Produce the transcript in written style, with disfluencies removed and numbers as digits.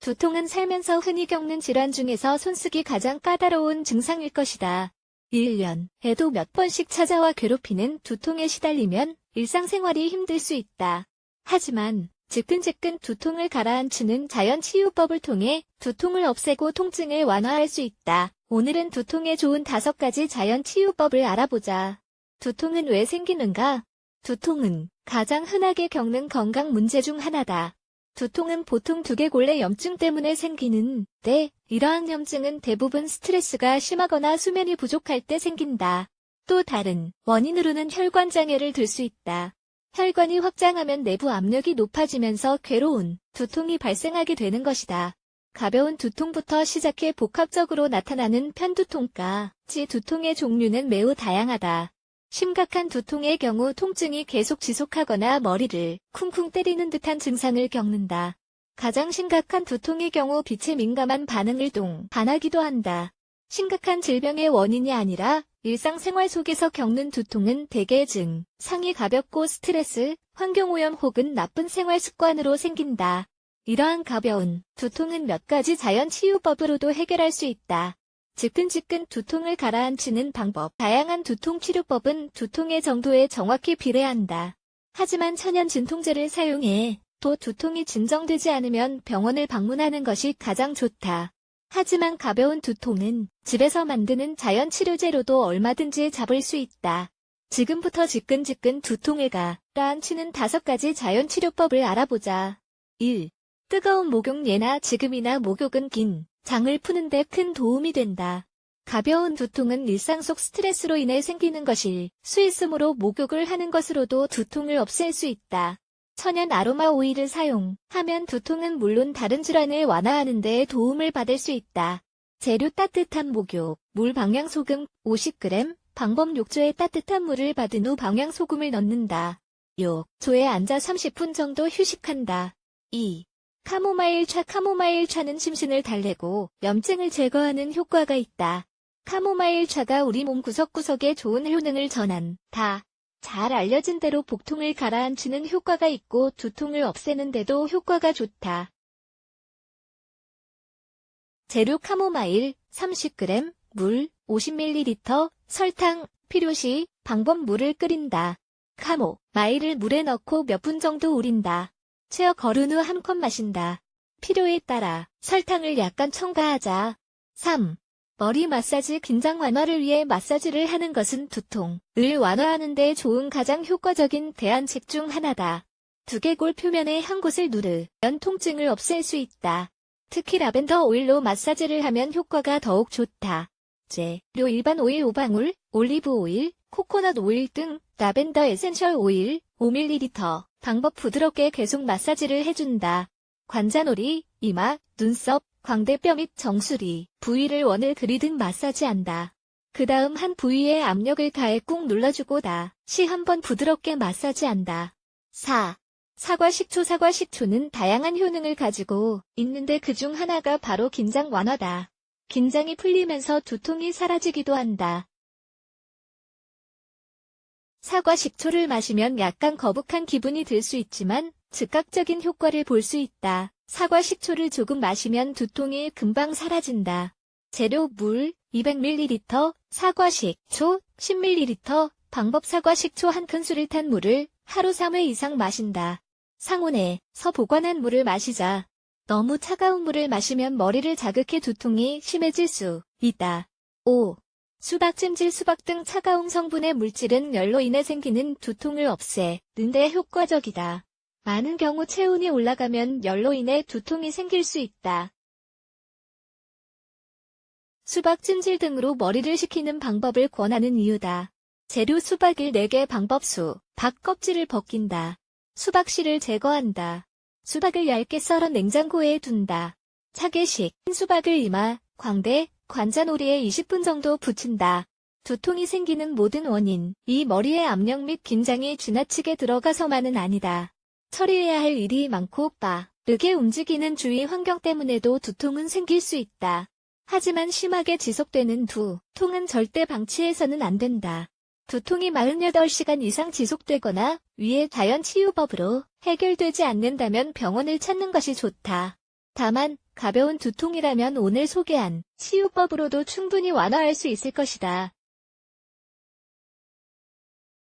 두통은 살면서 흔히 겪는 질환 중에서 손쓰기 가장 까다로운 증상일 것이다. 1년에도 몇 번씩 찾아와 괴롭히는 두통에 시달리면 일상생활이 힘들 수 있다. 하지만 지끈지끈 두통을 가라앉히는 자연치유법을 통해 두통을 없애고 통증을 완화할 수 있다. 오늘은 두통에 좋은 5가지 자연치유법을 알아보자. 두통은 왜 생기는가? 두통은 가장 흔하게 겪는 건강 문제 중 하나다. 두통은 보통 두개골내 염증 때문에 생기는데 이러한 염증은 대부분 스트레스가 심하거나 수면이 부족할 때 생긴다. 또 다른 원인으로는 혈관장애를 들 수 있다. 혈관이 확장하면 내부 압력이 높아지면서 괴로운 두통이 발생하게 되는 것이다. 가벼운 두통부터 시작해 복합적으로 나타나는 편두통까지 두통의 종류는 매우 다양하다. 심각한 두통의 경우 통증이 계속 지속하거나 머리를 쿵쿵 때리는 듯한 증상을 겪는다. 가장 심각한 두통의 경우 빛에 민감한 반응을 동반하기도 한다. 심각한 질병의 원인이 아니라 일상생활 속에서 겪는 두통은 대개 증상이 가볍고 스트레스, 환경오염 혹은 나쁜 생활 습관으로 생긴다. 이러한 가벼운 두통은 몇 가지 자연치유법으로도 해결할 수 있다. 지끈지끈 두통을 가라앉히는 방법. 다양한 두통 치료법은 두통의 정도에 정확히 비례한다. 하지만 천연 진통제를 사용해 또 두통이 진정되지 않으면 병원을 방문하는 것이 가장 좋다. 하지만 가벼운 두통은 집에서 만드는 자연치료제로도 얼마든지 잡을 수 있다. 지금부터 지끈지끈 두통을 가라앉히는 5가지 자연치료법을 알아보자. 1. 뜨거운 목욕. 예나 지금이나 목욕은 긴 장을 푸는데 큰 도움이 된다. 가벼운 두통은 일상 속 스트레스로 인해 생기는 것일 수 있으므로 목욕을 하는 것으로도 두통을 없앨 수 있다. 천연 아로마 오일을 사용하면 두통은 물론 다른 질환을 완화하는 데 도움을 받을 수 있다. 재료 따뜻한 목욕, 물 방향소금 50g, 방법 욕조에 따뜻한 물을 받은 후 방향소금을 넣는다. 욕조에 앉아 30분 정도 휴식한다. 2. 카모마일 차. 카모마일 차는 심신을 달래고 염증을 제거하는 효과가 있다. 카모마일 차가 우리 몸 구석구석에 좋은 효능을 전한다. 잘 알려진 대로 복통을 가라앉히는 효과가 있고 두통을 없애는 데도 효과가 좋다. 재료 카모마일 30g, 물 50ml, 설탕, 필요시. 방법 물을 끓인다. 카모마일을 물에 넣고 몇 분 정도 우린다. 채어 거른 후 한 컵 마신다. 필요에 따라 설탕을 약간 첨가하자. 3. 머리 마사지. 긴장 완화를 위해 마사지를 하는 것은 두통을 완화하는 데 좋은 가장 효과적인 대안책 중 하나다. 두개골 표면의 한 곳을 누르면 통증을 없앨 수 있다. 특히 라벤더 오일로 마사지를 하면 효과가 더욱 좋다. 재료 일반 오일 5방울, 올리브 오일, 코코넛 오일 등 라벤더 에센셜 오일 5ml. 방법 부드럽게 계속 마사지를 해준다. 관자놀이, 이마, 눈썹, 광대뼈 및 정수리 부위를 원을 그리듯 마사지한다. 그 다음 한 부위에 압력을 가해 꾹 눌러주고 다시 한번 부드럽게 마사지한다. 4. 사과 식초. 사과 식초는 다양한 효능을 가지고 있는데 그중 하나가 바로 긴장 완화다. 긴장이 풀리면서 두통이 사라지기도 한다. 사과 식초를 마시면 약간 거북한 기분이 들 수 있지만 즉각적인 효과를 볼 수 있다. 사과 식초를 조금 마시면 두통이 금방 사라진다. 재료 물 200ml, 사과 식초 10ml. 방법 사과 식초 한 큰술을 탄 물을 하루 3회 이상 마신다. 상온에서 보관한 물을 마시자. 너무 차가운 물을 마시면 머리를 자극해 두통이 심해질 수 있다. 5. 수박 찜질. 수박 등 차가운 성분의 물질은 열로 인해 생기는 두통을 없애는 데 효과적이다. 많은 경우 체온이 올라가면 열로 인해 두통이 생길 수 있다. 수박 찜질 등으로 머리를 식히는 방법을 권하는 이유다. 재료 수박을 4개. 방법 수박 껍질을 벗긴다. 수박씨를 제거한다. 수박을 얇게 썰어 냉장고에 둔다. 차게식. 흰 수박을 이마, 광대, 관자놀이에 20분 정도 붙인다. 두통이 생기는 모든 원인, 이 머리의 압력 및 긴장이 지나치게 들어가서만은 아니다. 처리해야 할 일이 많고 빠르게 움직이는 주위 환경 때문에도 두통은 생길 수 있다. 하지만 심하게 지속되는 두통은 절대 방치해서는 안 된다. 두통이 48시간 이상 지속되거나 위의 자연치유법으로 해결되지 않는다면 병원을 찾는 것이 좋다. 다만 가벼운 두통이라면 오늘 소개한 치유법으로도 충분히 완화할 수 있을 것이다.